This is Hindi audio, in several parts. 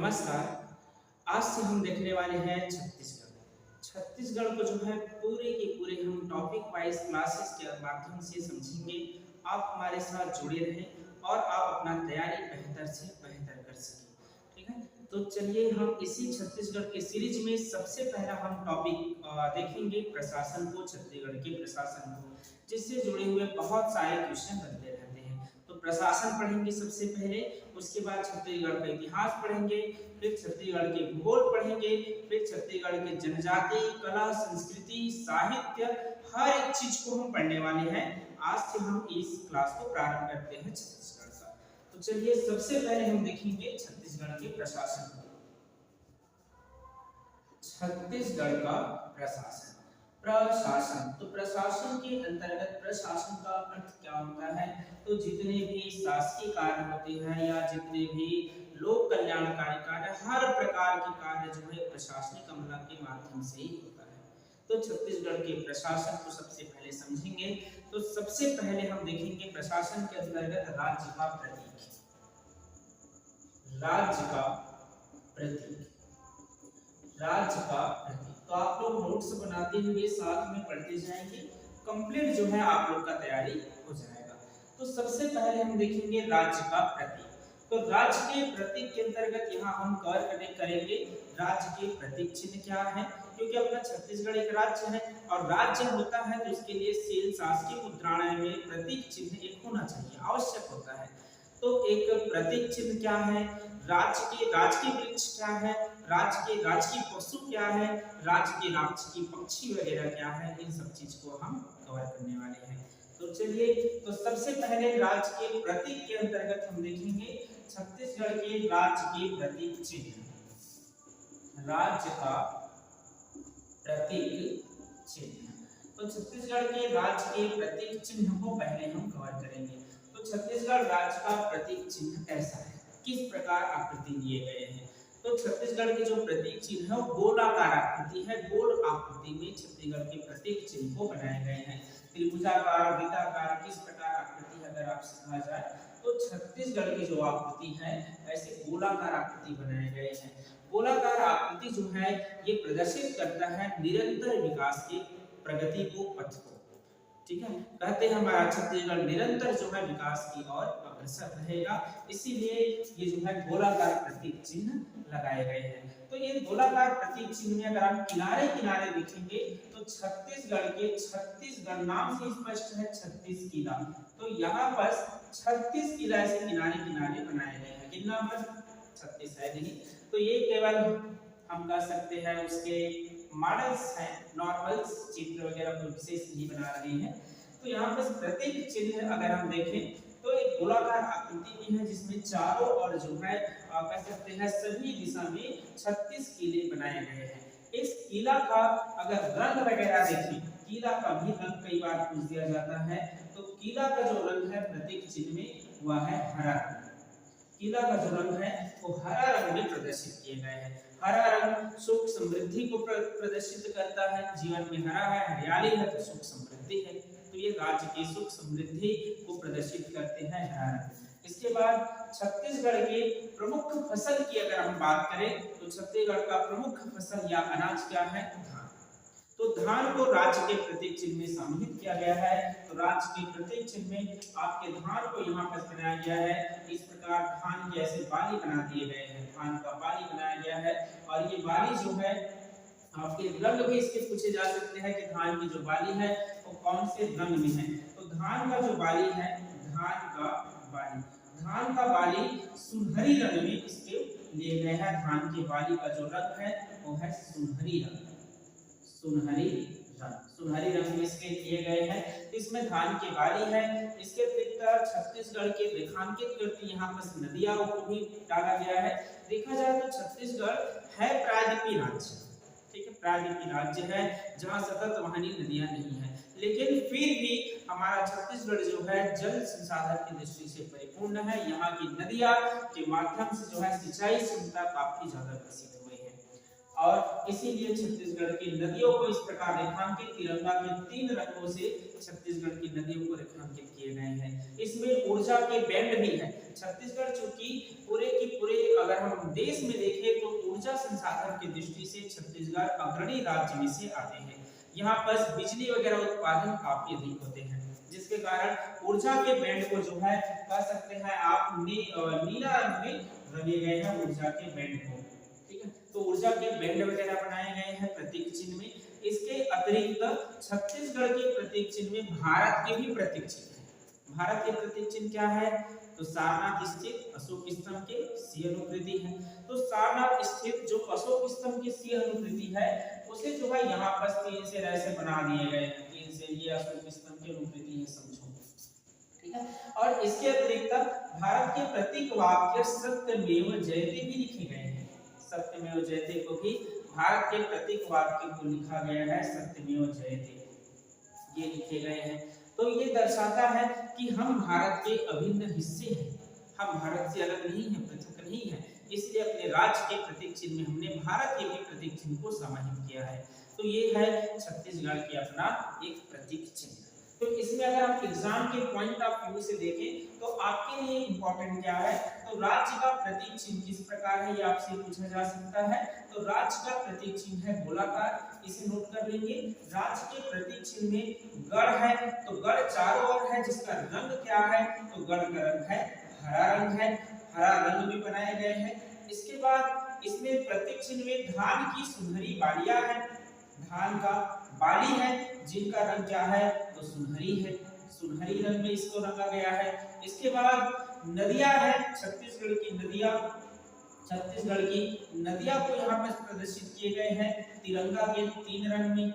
नमस्कार। आज से हम देखने वाले हैं छत्तीसगढ़। छत्तीसगढ़ को जो है पूरे के पूरे हम टॉपिक वाइज क्लासेस के माध्यम से समझेंगे। आप हमारे साथ जुड़े रहें और आप अपना तैयारी बेहतर से बेहतर कर सकें। ठीक है, तो चलिए हम इसी छत्तीसगढ़ के सीरीज में सबसे पहला हम टॉपिक देखेंगे प्रशासन को, छत्तीसगढ़ के प्रशासन को, जिससे जुड़े हुए बहुत सारे क्वेश्चन बनते रहते हैं। तो प्रशासन पढ़ेंगे सबसे पहले, उसके बाद छत्तीसगढ़ का इतिहास पढ़ेंगे, फिर छत्तीसगढ़ के भूगोल पढ़ेंगे, फिर छत्तीसगढ़ के जनजाति, कला, संस्कृति, साहित्य, हर एक चीज को हम पढ़ने वाले हैं। आज से हम इस क्लास को प्रारंभ करते हैं छत्तीसगढ़ का। तो चलिए सबसे पहले हम देखेंगे छत्तीसगढ़ के प्रशासन को। छत्तीसगढ़ का प्रशासन। प्रशासन तो प्रशासन के अंतर्गत प्रशासन का अर्थ क्या होता है? तो जितने भी शासकीय कार्य होते हैं या जितने भी लोक कल्याणकारी कार्य, हर प्रकार के कार्य जो है प्रशासनिक अमला के माध्यम से ही होता है। तो छत्तीसगढ़ के प्रशासन को सबसे पहले समझेंगे। तो सबसे पहले हम देखेंगे प्रशासन के अंतर्गत राज्य का प्रतीक। राज्य का प्रतीक, राज्य का प्रतीक। तो आप लोग नोट्स बनाते हुए साथ में पढ़ते जाएंगे, कंप्लीट जो है आप लोग का तैयारी हो जाएगा। तो सबसे पहले हम देखेंगे राज्य का प्रतीक। तो राज्य के प्रतीक के अंतर्गत यहाँ हम कवर करेंगे राज्य के प्रतीक चिन्ह क्या है, क्योंकि अपना छत्तीसगढ़ एक राज्य है और राज्य होता है तो इसके लिए सेल शासकीय मुद्राएं में प्रतीक चिन्ह एक होना चाहिए, आवश्यक होता है। तो एक प्रतीक चिन्ह क्या है, राजकीय वृक्ष क्या है, राजकीय पशु क्या है, राजकीय पक्षी वगैरह क्या है, इन सब चीज को हम कवर करने वाले हैं। तो चलिए, तो सबसे पहले राज्य के प्रतीक के अंतर्गत हम देखेंगे छत्तीसगढ़ के राज्य के प्रतीक चिन्ह। राज्य का प्रतीक चिन्ह, तो छत्तीसगढ़ के राज्य के प्रतीक चिन्ह को पहले हम कवर करेंगे। तो छत्तीसगढ़ राज्य का प्रतीक चिन्ह ऐसा है, किस प्रकार आकृति दिए गए हैं। तो छत्तीसगढ़ के जो प्रतीक चिन्ह है वो गोलाकार आकृति है, गोल आकृति में छत्तीसगढ़ के प्रतीक चिन्ह को बनाए गए हैं। त्रिभुजाकार, वृत्ताकार, किस प्रकार आकृति अगर आप समझा जाए तो छत्तीसगढ़ की जो आकृति है ऐसे गोलाकार आकृति बनाए गए हैं। गोलाकार आकृति जो है ये प्रदर्शित करता है निरंतर विकास के प्रगति को, पथ को। ठीक है, कहते हैं हमारा छत्तीसगढ़ निरंतर जो है विकास की ओर अग्रसर रहेगा, इसीलिए ये जो है गोलाकार प्रतीक चिन्ह लगाए गए हैं। तो ये गोलाकार प्रतीक चिन्ह में अगर हम किनारे किनारे देखेंगे तो छत्तीसगढ़ नाम से स्पष्ट है 36 किला। तो यहाँ पर 36 किला ऐसे किनारे किनारे बनाए गए हैं। कितना पर 36 है नहीं, तो ये केवल हम कह सकते हैं उसके मॉडल्स हैं, नॉर्मल्स, चित्र वगैरह कोई विशेष नहीं बना रहे हैं। तो यहाँ पर प्रतीक चिन्ह अगर हम देखें तो एक गोलाकार आकृति में है जिसमें चारों ओर जो है कह सकते हैं सभी दिशा में 36 किले बनाए गए हैं। इस किला का अगर रंग वगैरह देखें, किला का भी रंग कई बार पूछ दिया जाता है, तो किला का जो रंग है प्रतीक चिन्ह में वह है हरा। किला का जो रंग है वो हरा रंग में प्रदर्शित किए गए हैं। हरा रंग सुख समृद्धि को प्रदर्शित करता है, जीवन में हरा है, हरियाली है तो सुख समृद्धि है, तो ये राज्य की सुख समृद्धि को प्रदर्शित करते हैं हरा रंग। इसके बाद छत्तीसगढ़ के प्रमुख फसल की अगर हम बात करें तो छत्तीसगढ़ का प्रमुख फसल या अनाज क्या है, धान। तो धान को राज्य के प्रतीक चिन्ह में सम्मिलित किया गया है। तो राज्य के प्रतीक चिन्ह में आपके धान को यहाँ पर बनाया गया है। इस प्रकार धान के ऐसे बाली बना दिए गए हैं, धान का बाली बनाया गया है। और ये बाली जो है आपके रंग भी इसके पूछे जा सकते हैं कि धान की जो बाली है वो कौन से रंग में है। तो धान का जो बाली है, धान का बाली सुनहरी रंग में इसके लिए गए हैं। धान के बाली का जो रंग है वो है सुनहरी रंग, सुनहरी रंग में इसके लिए गए हैं। इसमें धान की बाली है। इसके अतिरिक्त छत्तीसगढ़ के रेखांकित करती यहाँ पर नदियों को भी डाला गया है। देखा जाए तो छत्तीसगढ़ है प्रायद्वीपीय राज्य, ठीक है, प्रायद्वीपीय राज्य है जहाँ सतत वहनी नदियां नहीं है, लेकिन फिर भी हमारा छत्तीसगढ़ जो है जल संसाधन की दृष्टि से परिपूर्ण है। यहाँ की नदियां के माध्यम से जो है सिंचाई क्षमता काफी ज्यादा विकसित हुई है। और इसीलिए छत्तीसगढ़ की नदियों को इस प्रकार रेखांकित तिरंगा के 3 रंगों से छत्तीसगढ़ की नदियों को रेखांकित किए गए हैं। इसमें ऊर्जा के बैंड भी है। छत्तीसगढ़ चूंकि पूरे की पूरे अगर हम देश में देखें तो ऊर्जा संसाधन की दृष्टि से छत्तीसगढ़ अग्रणी राज्य में से आते हैं। यहाँ पर बिजली वगैरह उत्पादन काफी अधिक होते हैं, जिसके कारण ऊर्जा के बैंड को जो है कह सकते हैं आप नीला रंग में रंगे गए हैं ऊर्जा के बैंड को। ठीक है, तो ऊर्जा के बैंड वगैरह बनाए गए हैं प्रतीक चिन्ह में। इसके अतिरिक्त छत्तीसगढ़ के प्रतीक चिन्ह में भारत के भी प्रतीक चिन्ह है। भारत के प्रतीक चिन्ह क्या है? तो सारनाथ स्थित अशोक स्तंभ के सी अनुकृति है। तो सारनाथ स्थित जो अशोक स्तंभ की सी अनुकृति है उसे जो है यहाँ पर 3 से ऐसे बना दिए गए हैं। 3 से ये अशोक स्तंभ की अनुकृति है, समझो। ठीक है, और इसके अतिरिक्त भारत के प्रतीक वाक्य सत्यमेव जयते भी लिखे गए हैं। सत्यमेव जयते को भी भारत के प्रतीक वाक्य को लिखा गया है सत्यमेव जयते, ये लिखे गए हैं। तो ये दर्शाता है कि हम भारत के अभिन्न हिस्से हैं, हम भारत से अलग नहीं हैं, पृथक नहीं हैं। इसलिए अपने राज्य के प्रतीक चिन्ह में हमने भारत के भी प्रतीक चिन्ह को समाहित किया है। तो ये है छत्तीसगढ़ के अपना एक प्रतीक चिन्ह। तो इसमें अगर आप एग्जाम के पॉइंट ऑफ व्यू से देखें तो आपके लिए इंपॉर्टेंट क्या है? तो राज्य का प्रतीक चिन्ह किस प्रकार है, ये आपसे पूछा जा सकता है। तो राज्य का प्रतीक चिन्ह है गोलाकार, इसे नोट कर लेंगे। राज्य के प्रतीक चिन्ह में गढ़ है, तो गढ़ चारों ओर है, जिसका रंग क्या है? तो गढ़ का रंग है हरा रंग है, हरा रंग भी बनाए गए हैं। इसके बाद इसमें प्रतीक चिन्ह में धान की सुनहरी बालियां हैं, धान का बाली है जिनका रंग क्या है? तो सुनहरी है, सुनहरी रंग में इसको रंगा गया है। इसके बाद नदियां हैं, छत्तीसगढ़ की नदियां, छत्तीसगढ़ की नदियां को यहाँ पर प्रदर्शित किए गए हैं तिरंगा के 3 रंग में,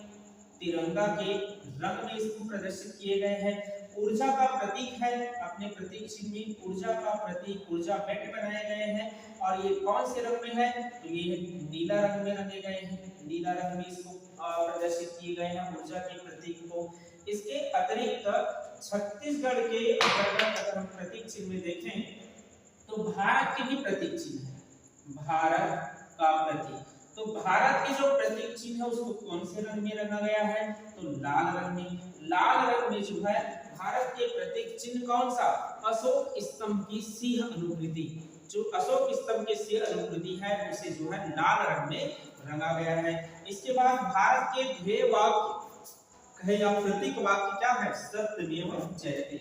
तिरंगा के रंग में इसको प्रदर्शित किए गए हैं। ऊर्जा का प्रतीक है, अपने प्रतीक चिन्ह में ऊर्जा का प्रतीक ऊर्जा बैंड बनाए गए हैं। और ये कौन से रंग में है? तो ये नीला रंग में रंगे गए हैं, नीला रंग में इसको प्रदर्शित किए गए हैं ऊर्जा के प्रतीक को। इसके अतिरिक्त छत्तीसगढ़ के अगर हम प्रतीक चिन्ह में देखें तो भारत के भी प्रतीक चिन्ह है, भारत का प्रतीक। तो भारत के जो प्रतीक चिन्ह है उसको कौन से रंग में रंगा गया है? तो लाल रंग में। लाल रंग में जो है भारत के प्रतीक चिन्ह कौन सा? अशोक स्तंभ की सिंह अनुकृति, जो अशोक स्तंभ की सिंह अनुकृति है उसे जो है लाल रंग में रंगा गया है। इसके बाद भारत के ध्येय वाक्य कहे या प्रतीक वाक्य क्या है? सत्यमेव जयते।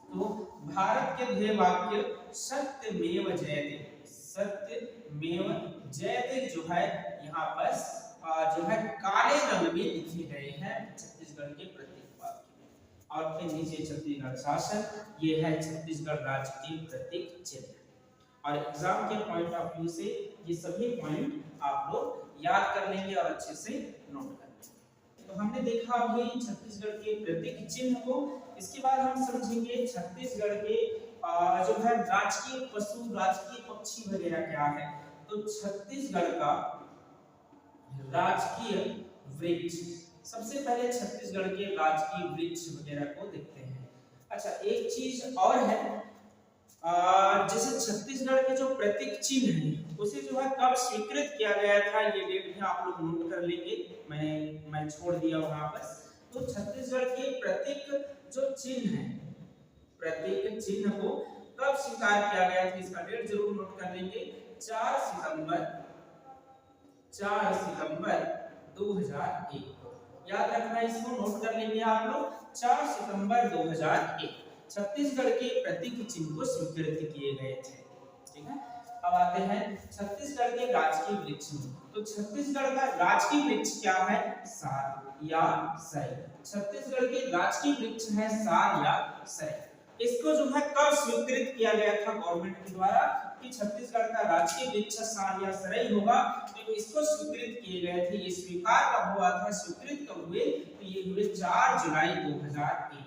तो भारत के ध्येय वाक्य सत्यमेव जयते, सत्यमेव जयते जो है यहाँ पर जो है काले रंग में लिखे गए हैं छत्तीसगढ़ के प्रतीक वाक्य। और फिर नीचे छत्तीसगढ़ शासन, ये है छत्तीसगढ़ राज्य के प्रतीक चिन्ह। और एग्जाम के पॉइंट ऑफ व्यू से ये सभी पॉइंट आप लोग याद कर लेंगे और अच्छे से नोट कर लेंगे। तो हमने देखा अभी छत्तीसगढ़ के प्रतीक चिन्ह को। इसके बाद हम समझेंगे छत्तीसगढ़ के जो है राजकीय पशु, राजकीय पक्षी वगैरह क्या है। तो छत्तीसगढ़ का राजकीय वृक्ष, सबसे पहले छत्तीसगढ़ के राजकीय वृक्ष वगैरह को देखते हैं। अच्छा, एक चीज और है, जैसे छत्तीसगढ़ के जो प्रतीक चिन्ह है उसे जो है कब स्वीकृत किया गया था, ये डेट भी आप लोग नोट कर लेंगे, मैं छोड़ दिया वहां पर। तो छत्तीसगढ़ के प्रतीक जो चिन्ह है, प्रतीक चिन्ह को कब स्वीकार किया गया था, इसका डेट जरूर नोट कर लेंगे। 4 सितंबर 2001 को याद रखना, इसको नोट कर लेंगे आप लोग। 4 सितंबर 2001 छत्तीसगढ़ के प्रतीक चिन्ह को स्वीकृत किए गए थे। ठीक है, अब आते हैं छत्तीसगढ़ के राजकीय वृक्ष में। तो छत्तीसगढ़ का राजकीय वृक्ष क्या है? साल या सर। छत्तीसगढ़ के राजकीय वृक्ष है साल या सर। इसको जो है कब स्वीकृत किया गया था गवर्नमेंट के द्वारा कि छत्तीसगढ़ का राजकीय वृक्ष साल या सरई होगा, तो इसको स्वीकृत किए गए थे। ये स्वीकार कब हुआ था, स्वीकृत कब हुए? तो ये हुए 4 जुलाई 2001।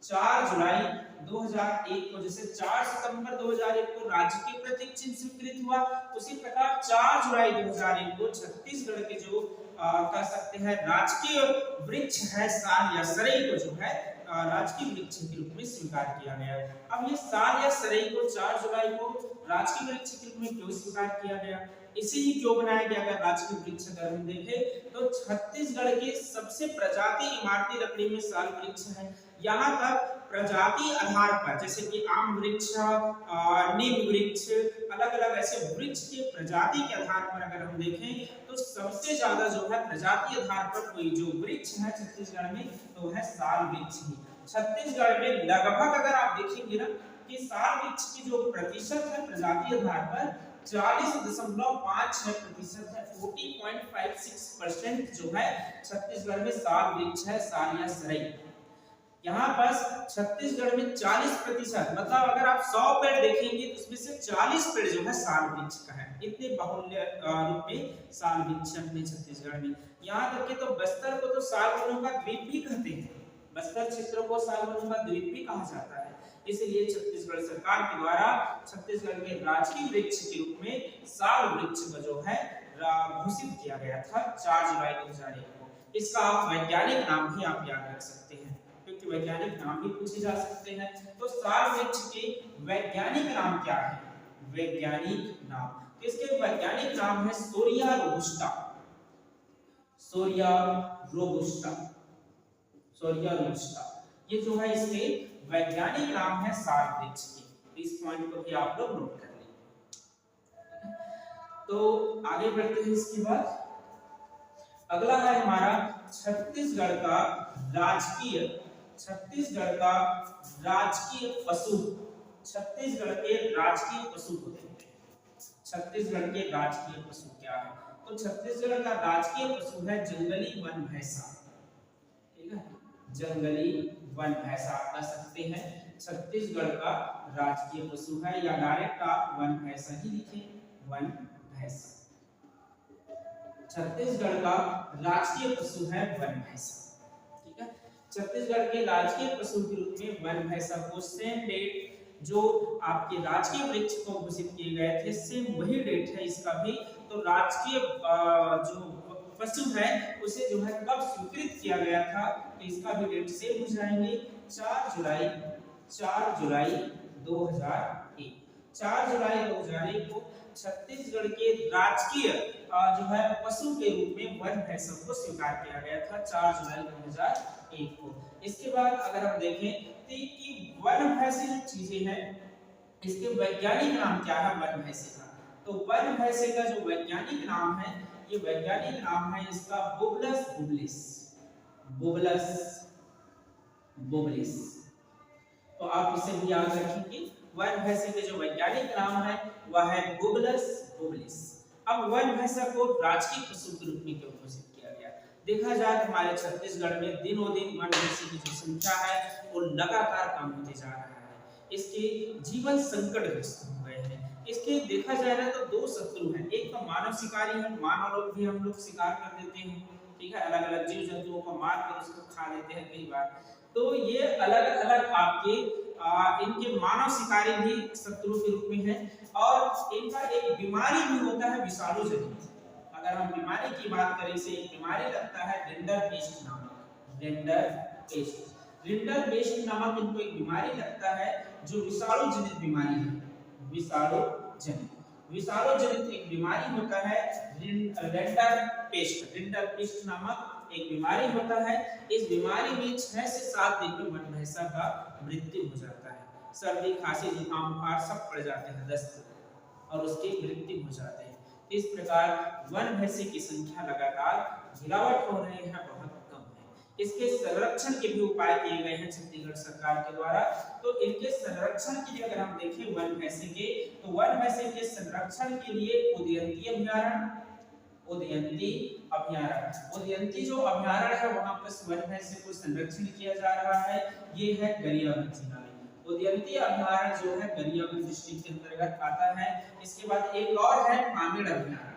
4 जुलाई 2001 को, जैसे 4 सितंबर 2001 को राज्य के प्रतीक चिन्ह स्वीकृत हुआ, उसी प्रकार 4 जुलाई 2001 को छत्तीसगढ़ के जो कह सकते हैं राजकीय वृक्ष है साल या सरई को जो है राजकीय वृक्ष के रूप में स्वीकार किया गया। अब ये साल या सरई को 4 जुलाई को राजकीय वृक्ष के रूप में क्यों स्वीकार किया गया, इसे ही क्यों बनाया गया? अगर राजकीय वृक्ष अगर हम देखें तो छत्तीसगढ़ के सबसे प्रजाति इमारती लकड़ी में साल वृक्ष है। यहाँ तक प्रजाति आधार पर जैसे कि आम वृक्ष, नीम वृक्ष, अलग अलग ऐसे वृक्ष के प्रजाति के आधार पर अगर हम देखें तो सबसे ज्यादा जो है प्रजाति आधार पर कोई जो वृक्ष है छत्तीसगढ़ में तो है साल वृक्ष ही। छत्तीसगढ़ में लगभग अगर आप देखेंगे ना कि साल वृक्ष की जो प्रतिशत है प्रजाति आधार पर 40.56% है, 40.56% जो है छत्तीसगढ़ में साल वृक्ष है, साल या सरई। यहाँ पर छत्तीसगढ़ में 40% मतलब अगर आप 100 पेड़ देखेंगे तो उसमें से 40 पेड़ जो है साल वृक्ष का है। इतने बाहुल्य रूप में साल वृक्ष अपने छत्तीसगढ़ में। यहाँ तक कि तो बस्तर को तो साल वनों का द्वीप भी कहते हैं, बस्तर क्षेत्र को साल वनों का द्वीप भी कहा जाता है। इसलिए छत्तीसगढ़ सरकार के द्वारा छत्तीसगढ़ के राजकीय वृक्ष के रूप में साल वृक्ष को जो है घोषित किया गया था 4 जुलाई 2001 को। इसका आप वैज्ञानिक नाम भी आप याद रख सकते हैं क्योंकि वैज्ञानिक नाम भी पूछे जा सकते हैं। तो साल वृक्ष के वैज्ञानिक नाम क्या है? वैज्ञानिक नाम, इसके वैज्ञानिक नाम है सोरिया रोबुस्टा। सोरिया रोबुस्टा, सोरिया रोबुस्टा, ये जो है इसके वैज्ञानिक नाम है साल वृक्ष की। इस पॉइंट को भी आप लोग नोट कर लीजिए। तो आगे बढ़ते हैं। इसके बाद अगला है हमारा छत्तीसगढ़ का राजकीय, छत्तीसगढ़ का राजकीय पशु। छत्तीसगढ़ के राजकीय पशु होते हैं। छत्तीसगढ़ के राजकीय पशु क्या है? तो छत्तीसगढ़ का राजकीय पशु है जंगली वन भैंसा। ठीक है, जंगली वन भैंसा आप कह सकते हैं छत्तीसगढ़ का राजकीय पशु है, या डायरेक्ट आप वन भैंसा ही लिखें, वन भैंसा। छत्तीसगढ़ का राजकीय पशु है वन भैंसा। ठीक है, छत्तीसगढ़ के राजकीय पशु के रूप में वन भैंसा को सेम डेट जो आपके राजकीय वृक्ष को घोषित किए गए थे सेम वही डेट है इसका भी। तो राजकीय जो पशु है उसे जो है कब स्वीकृत किया गया था तो इसका भी डेट सेम हो जाएंगे 4 जुलाई 2001। 4 जुलाई 2001 को छत्तीसगढ़ के राजकीय जो है पशु के रूप में वन भैंसा को स्वीकार किया गया था 4 जुलाई 2001 को। इसके बाद अगर हम देखें कि वन भैंसे जो चीजें हैं इसके वैज्ञानिक नाम क्या है वन भैंसे का? तो वन भैंसे का जो वैज्ञानिक नाम है, ये वैज्ञानिक नाम है इसका बुबलस बुबलिस। बुबलस बुबलिस, तो आप इसे भी याद रखेंगे। वन भैंसे के जो वैज्ञानिक नाम है वह है बुबलस बुबलिस। अब वन भैंसा को राजकीय पशु के रूप में क्यों घोषित किया गया? देखा जाए तो हमारे छत्तीसगढ़ में दिनों दिन वन भैंसे की जो संख्या है वो लगातार कम होते जा रहा है। इसके जीवन संकट ग्रस्त हो गए हैं। इसके देखा जाए ना तो 2 शत्रु हैं, एक तो मानव शिकारी है, मानव लोग भी हम लोग शिकार कर देते हैं। ठीक है, अलग अलग जीव जंतुओं को मार कर उसको खा लेते हैं कई बार। तो ये अलग अलग आपके इनके मानव शिकारी भी शत्रु के रूप में है। और इनका एक बीमारी भी होता है विषाणु जनित। अगर हम बीमारी की बात करें, इसे एक बीमारी लगता है रिंडर पेस्ट नामक, रिंडर पेस्ट। रिंडर पेस्ट नामक इनको एक बीमारी लगता है जो विषाणु जनित बीमारी है। विषाणु जनित एक बीमारी होता है रिंडर पेस्ट नामक एक बीमारी होता है। इस बीमारी में 6 से 7 दिन में वन भैंसा का मृत्यु हो जाता है। सर्दी खांसी जुकाम बुखार सब पड़ जाते हैं, दस्त, और उसकी मृत्यु हो जाते हैं। इस प्रकार वन भैंसे की संख्या लगातार गिरावट हो रही है, बहुत कम है। इसके संरक्षण के भी उपाय किए गए हैं छत्तीसगढ़ सरकार के द्वारा। तो इनके संरक्षण के लिए अगर हम देखें वन भैंसे के, तो वन भैंसे के संरक्षण के लिए उदयंती अभयारण्य, उदयंती जो अभयारण्य है वहां पर वन भैंसे को संरक्षण किया जा रहा है। ये है गरियाबंद जिला में। उदयंती अभयारण्य जो है गरियाबंद डिस्ट्रिक्ट के अंतर्गत आता है। इसके बाद एक और है पामेड़ अभयारण्य।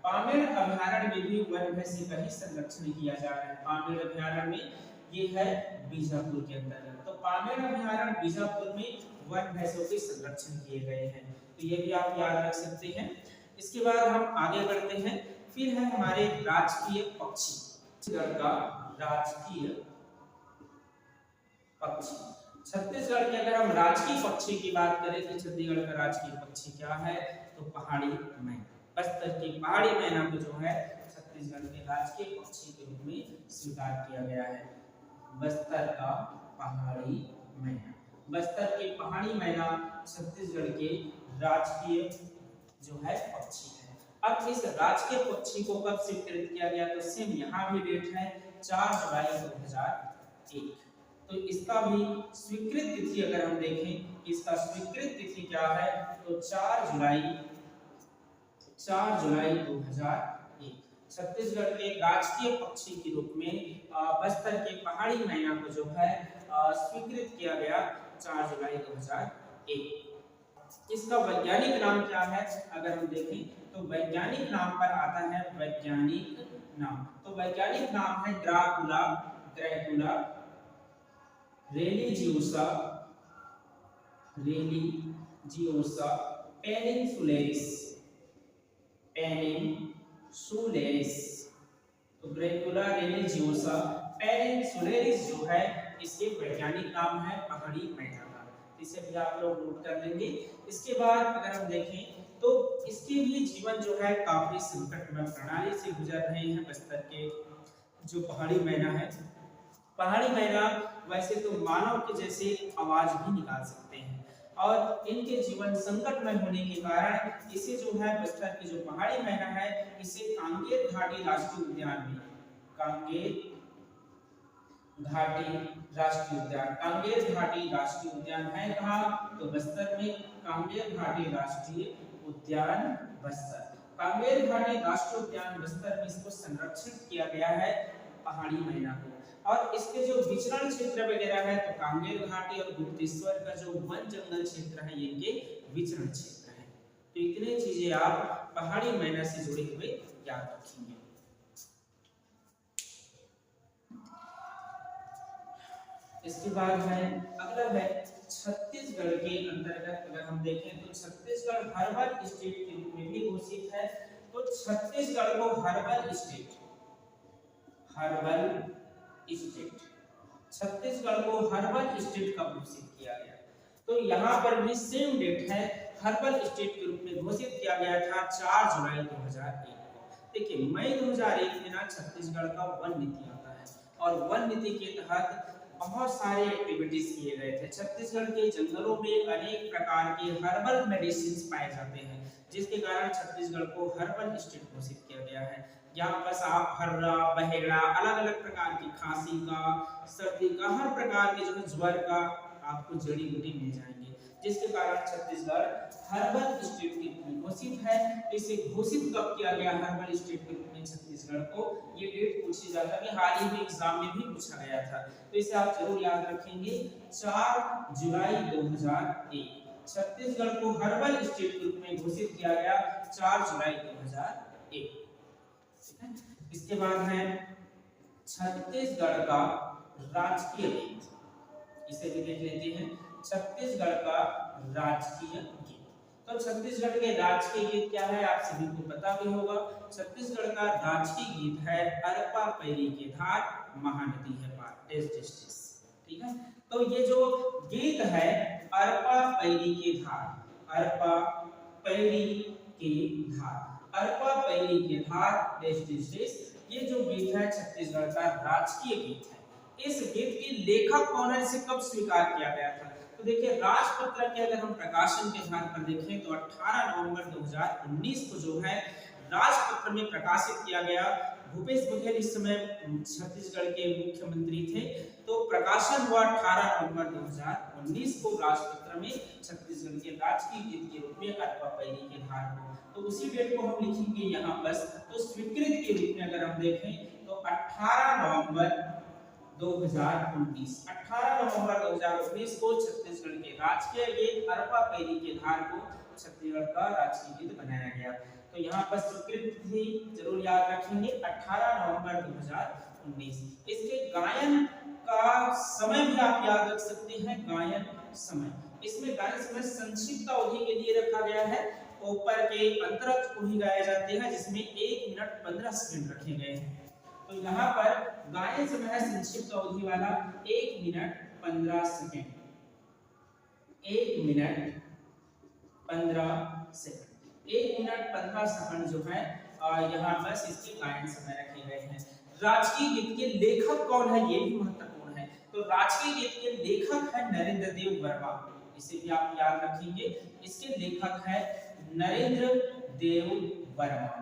पामेड़ अभयारण्य में भी वन भैंसे का ही संरक्षण किया जा रहा है। पामेड़ अभयारण्य में ये है बीजापुर के अंतर्गत। तो पामेड़ अभयारण्य बीजापुर में वन भैंसों के संरक्षण किए गए हैं। तो ये भी आप याद रख सकते हैं। इसके बाद हम आगे बढ़ते हैं। फिर है हमारे राजकीय पक्षी। छत्तीसगढ़ का राजकीय पक्षी, छत्तीसगढ़ के अगर हम राजकीय पक्षी की बात करें तो छत्तीसगढ़ का राजकीय पक्षी क्या है, तो पहाड़ी मैना। बस्तर की पहाड़ी मैना को जो है छत्तीसगढ़ के राजकीय पक्षी के रूप में स्वीकार किया गया है। बस्तर का पहाड़ी मैना, बस्तर की पहाड़ी मैना छत्तीसगढ़ के राजकीय जो है पक्षी है। अब इस राजकीय पक्षी को कब स्वीकृत किया गया, तो सेम यहाँ भी डेट है 4 जुलाई 2001। तो इसका भी स्वीकृत तिथि अगर हम देखें, इसका स्वीकृत तिथि क्या है, तो 4 जुलाई 2001 छत्तीसगढ़ के राजकीय पक्षी के रूप में बस्तर के पहाड़ी मैना को जो है स्वीकृत किया गया 4 जुलाई 2001। इसका वैज्ञानिक नाम क्या है, अगर हम देखें तो वैज्ञानिक नाम पर आता है वैज्ञानिक नाम, तो वैज्ञानिक नाम है ड्राकुला, ड्रैकुला रेलिजियोसा, रेलिजियोसा पेनिनसुलेरिस, पेनिनसुलेरिस। तो ड्रैकुला रेलिजियोसा पेनिनसुलेरिस जो है इसके वैज्ञानिक नाम है पहाड़ी मैना का, इसे भी आप लोग नोट कर लेंगे। इसके बाद अगर हम देखें तो इसके भी जीवन जो है काफी संकटमय प्रणाली से गुजर रहे हैं। बस्तर के जो पहाड़ी मैना है, पहाड़ी मैना वैसे तो मानव के जैसे आवाज भी निकाल सकते हैं और इनके जीवन संकटमय होने के कारण इसे जो है बस्तर की जो पहाड़ी मैना है इसे कांगेर घाटी राष्ट्रीय उद्यान में, कांगेर घाटी राष्ट्रीय उद्यान, कांगेर घाटी राष्ट्रीय उद्यान है कहाँ, तो बस्तर में कांगेर घाटी राष्ट्रीय उद्यान बस्तर, कांगेर घाटी राष्ट्रीय उद्यान बस्तर में इसको संरक्षित किया गया है पहाड़ी मैना को। और इसके जो विचरण क्षेत्र वगैरह है तो कांगेर घाटी और गुप्तेश्वर का जो वन जंगल क्षेत्र है ये इनके विचरण क्षेत्र है। तो इतने चीजें आप पहाड़ी मैना से जुड़े हुए याद रखेंगे। इसके बाद है अगला है छत्तीसगढ़ के अंतर्गत अगर हम देखें तो छत्तीसगढ़ हर्बल स्टेट के रूप में भी घोषित है। तो छत्तीसगढ़ को herbal state, herbal state, Chhattisgarh को हर्बल स्टेट कब घोषित किया गया, तो यहाँ पर भी सेम डेट है, हर्बल स्टेट के रूप में घोषित किया गया था 4 जुलाई 2001 को। देखिए मई 2001 में ना छत्तीसगढ़ का वन नीति आता है और वन नीति के तहत बहुत सारे एक्टिविटीज किए गए थे। छत्तीसगढ़ के जंगलों में अनेक प्रकार के हर्बल मेडिसिन पाए जाते हैं जिसके कारण छत्तीसगढ़ को हर्बल स्टेट घोषित किया गया है। यहाँ पर सांप, हर्रा, बहेड़ा, अलग अलग प्रकार की खांसी का, सर्दी का, हर प्रकार के जो है ज्वर का आपको जड़ी बूटी मिल जाएंगे जिसके कारण छत्तीसगढ़ हर्बल स्टेट के रूप में घोषित है। इसे घोषित कब किया गया हर्बल स्टेट के रूप में छत्तीसगढ़ को, ये डेट पूछी जाता है, हाल ही में एग्जाम में भी पूछा गया था, तो इसे आप जरूर याद रखेंगे 4 जुलाई 2001 छत्तीसगढ़ को हर्बल स्टेट के रूप में घोषित किया गया 4 जुलाई 2001। इसके बाद है छत्तीसगढ़ का राजकीय गीत, इसे भी देख लेते हैं छत्तीसगढ़ का राजकीय गीत। तो छत्तीसगढ़ के राजकीय गीत क्या है आप सभी को पता भी होगा। छत्तीसगढ़ का राजकीय गीत है अरपा पैरी के धार महानदी है पार, ठीक है। तो ये जो गीत है अरपा पैरी के धार, अरपा पैरी के धार, अरपा पैरी के धार ये जो गीत है छत्तीसगढ़ का राजकीय गीत है। इस गीत के लेखक कौन है, इसे कब स्वीकार किया गया था, तो देखिए राजपत्र के अगर हम प्रकाशन के आधार पर देखें तो 18 नवंबर 2019 को जो है राजपत्र में प्रकाशित किया गया। भूपेश बघेल इस समय छत्तीसगढ़ के मुख्यमंत्री थे, तो प्रकाशन हुआ 18 नवंबर 2019 को राजपत्र में छत्तीसगढ़ के राजकीय गीत के रूप में अरपा पैरी के धार को। तो उसी डेट को हम लिखेंगे यहाँ बस। तो स्वीकृत के रूप में अगर हम देखें तो 18 नवंबर 2019, 18 नवंबर 2019 को छत्तीसगढ़ के राजकीय गीत अरपा पैरी के धार को छत्तीसगढ़ का राजकीय गीत बनाया गया। तो यहाँ पर स्वीकृत भी जरूर याद रखेंगे 18 नवंबर 2019। इसके गायन का समय भी आप याद रख सकते हैं, गायन समय, इसमें गायन समय संक्षिप्त अवधि के लिए रखा गया है, ऊपर के अंतरक्ष को ही गाए जाते हैं जिसमें 1 मिनट 15 सेकंड रखे गए हैं। तो यहाँ पर गायन समय है संक्षिप्त अवधि वाला 1 minute 15 second, 1 minute 15 second. 1 minute 15 second जो है यहाँ बस इसके कारण समय रखे गए हैं। राजकीय गीत के लेखक कौन है, ये भी महत्वपूर्ण है। तो राजकीय गीत के लेखक है नरेंद्र देव वर्मा, इसे भी आप याद रखेंगे। इसके लेखक है नरेंद्र देव वर्मा,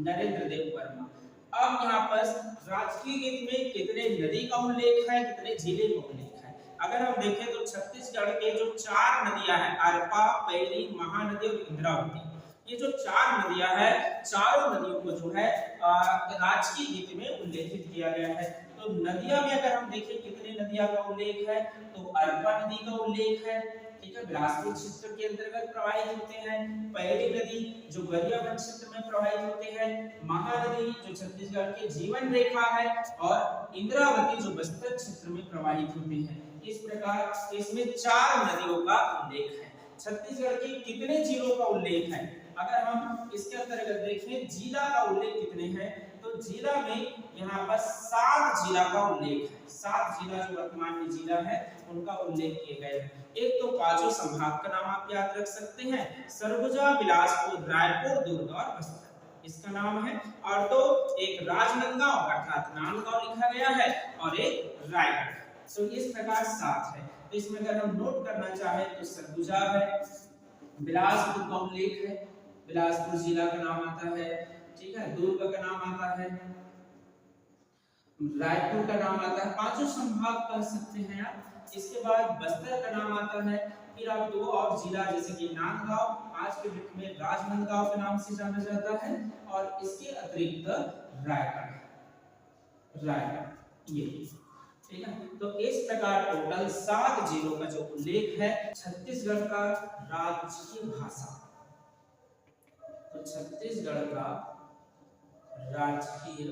नरेंद्र देव वर्मा। अब यहाँ पर राजकीय गीत में कितने नदी का उल्लेख है, कितने जिले का उल्लेख है। अगर हम देखें तो छत्तीसगढ़ के जो 4 नदियां हैं, अरपा, पैली, महानदी और इंद्रावती, ये जो 4 नदियां हैं, चारों नदियों को जो है राजकीय गीत में उल्लेखित किया गया है। तो नदियां में अगर हम देखें कितने नदियां का उल्लेख है, तो अरपा नदी का उल्लेख है, ठीक है, बिलासपुर क्षेत्र के अंतर्गत प्रवाहित होते हैं। पैली नदी जो गरियाबंद क्षेत्र में प्रवाहित होते हैं। महानदी जो छत्तीसगढ़ के जीवन रेखा है, और इंद्रावती जो बस्तर क्षेत्र में प्रवाहित होती है। इस प्रकार इसमें 4 नदियों का उल्लेख है। छत्तीसगढ़ के कितने जिलों का उल्लेख है, अगर हम इसके अंतर्गत देखें जिला का उल्लेख कितने हैं, तो जिला में यहाँ पर 7 जिला का उल्लेख है। 7 जिला जो वर्तमान में जिला है उनका उल्लेख किए गए हैं। एक तो पांचों संभाग का नाम आप याद रख सकते हैं, सरगुजा, बिलासपुर, रायपुर, दुर्ग और बस्तर, इसका नाम है। और तो एक राजनांदगांव अर्थात नांदगांव लिखा गया है, और एक रायगढ़। तो इस प्रकार 7 है। तो इसमें अगर हम नोट करना चाहें तो सरगुजा है, बिलासपुर का उल्लेख है, बिलासपुर जिला का नाम आता है, ठीक है, दुर्ग का नाम आता है, रायपुर का नाम आता है, पांचों संभाग कह सकते हैं आप। इसके बाद बस्तर का नाम आता है। फिर आप 2 और जिला जैसे कि नांदगांव आज के डेट में राजनांदगांव के नाम से जाना जाता है, और इसके अतिरिक्त रायगढ़, ये, ठीक है। तो इस प्रकार टोटल 7 जिलों का जो उल्लेख है। छत्तीसगढ़ का राजकीय भाषा, तो छत्तीसगढ़ का राजकीय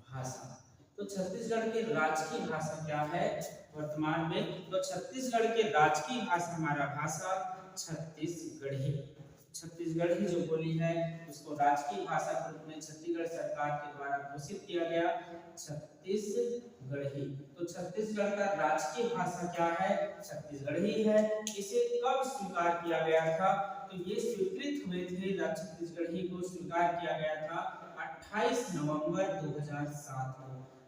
भाषा, तो छत्तीसगढ़ की राजकीय भाषा क्या है वर्तमान में, तो छत्तीसगढ़ के राजकीय भाषा, हमारा भाषा छत्तीसगढ़ी, छत्तीसगढ़ी जो बोली है उसको राजकीय भाषा के रूप में छत्तीसगढ़ सरकार के द्वारा घोषित किया गया, छत्तीसगढ़ी। तो छत्तीसगढ़ का राजकीय भाषा क्या है, छत्तीसगढ़ी है। इसे कब स्वीकार किया गया था, तो ये स्वीकृत हुए थे, छत्तीसगढ़ी को स्वीकार किया गया था 28 नवंबर 2007 को।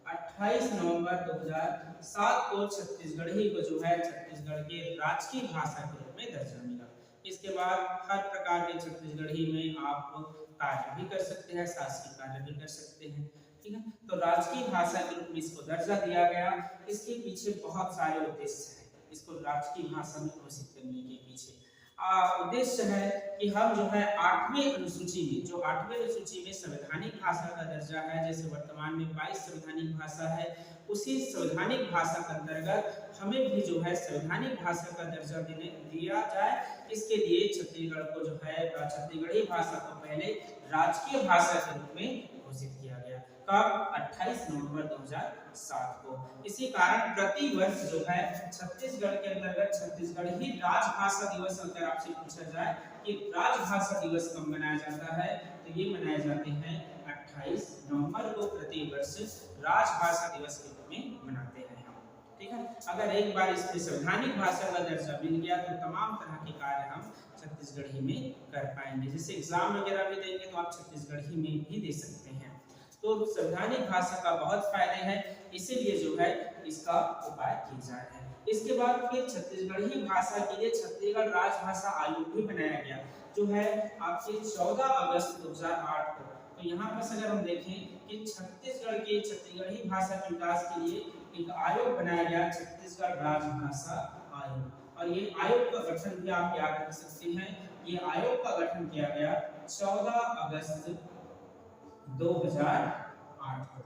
28 नवंबर 2007 को छत्तीसगढ़ी को जो है छत्तीसगढ़ के राजकीय भाषा के रूप में दर्जा मिला। इसके बाद हर प्रकार के छत्तीसगढ़ी में आप कार्य भी कर सकते हैं, शासकीय कार्य भी कर सकते हैं, ठीक है। तो राजकीय भाषा के रूप में इसको दर्जा दिया गया। इसके पीछे बहुत सारे उद्देश्य हैं, इसको राजकीय भाषा में घोषित करने के पीछे उद्देश्य है कि हम जो है 8वीं अनुसूची में, जो 8वीं अनुसूची में संवैधानिक भाषा का दर्जा है, जैसे वर्तमान में 22 संवैधानिक भाषा है, उसी संवैधानिक भाषा के अंतर्गत हमें भी जो है संवैधानिक भाषा का दर्जा दिया जाए। इसके लिए छत्तीसगढ़ को जो है छत्तीसगढ़ी भाषा को पहले राजकीय भाषा के रूप में घोषित किया गया, कब 28 नवंबर 2007 को। इसी कारण प्रति वर्ष जो है छत्तीसगढ़ के अंतर्गत छत्तीसगढ़ी राजभाषा दिवस, अगर आपसे पूछा जाए कि राजभाषा दिवस कब मनाया जाता है, तो ये मनाए जाते हैं 28 नवंबर को प्रति वर्ष राजभाषा दिवस के रूप में मनाते हैं हम, ठीक है। अगर एक बार इसमें संवैधानिक भाषा का दर्जा मिल गया तो तमाम तरह के कार्य हम छत्तीसगढ़ी में कर पाएंगे। जैसे एग्जाम वगैरह भी देंगे तो आप छत्तीसगढ़ी में भी दे सकते हैं। तो संवैधानिक भाषा का बहुत फायदे हैं, इसीलिए जो है इसका उपाय किया जा रहा है। इसके बाद फिर छत्तीसगढ़ी भाषा के लिए छत्तीसगढ़ राजभाषा आयोग भी बनाया गया, जो है आपके 14 अगस्त 2008 को। तो यहाँ पर अगर हम देखें कि छत्तीसगढ़ के छत्तीसगढ़ी भाषा के विकास के लिए एक आयोग बनाया गया, छत्तीसगढ़ राजभाषा आयोग। और ये आयोग का गठन भी आप याद रख सकते हैं, ये आयोग का गठन किया गया 14 अगस्त 2008 को,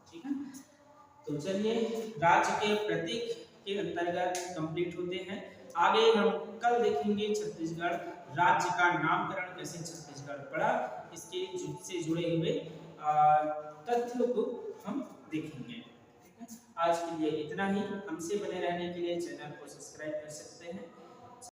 ठीक है। तो चलिए राज्य के प्रतीक के अंतर्गत कंप्लीट होते हैं। आगे हम कल देखेंगे छत्तीसगढ़ राज्य का नामकरण कैसे छत्तीसगढ़ पड़ा, इसके से जुड़े हुए तथ्यों को हम देखेंगे, ठीक है। आज के लिए इतना ही। हमसे बने रहने के लिए चैनल को सब्सक्राइब कर सकते हैं।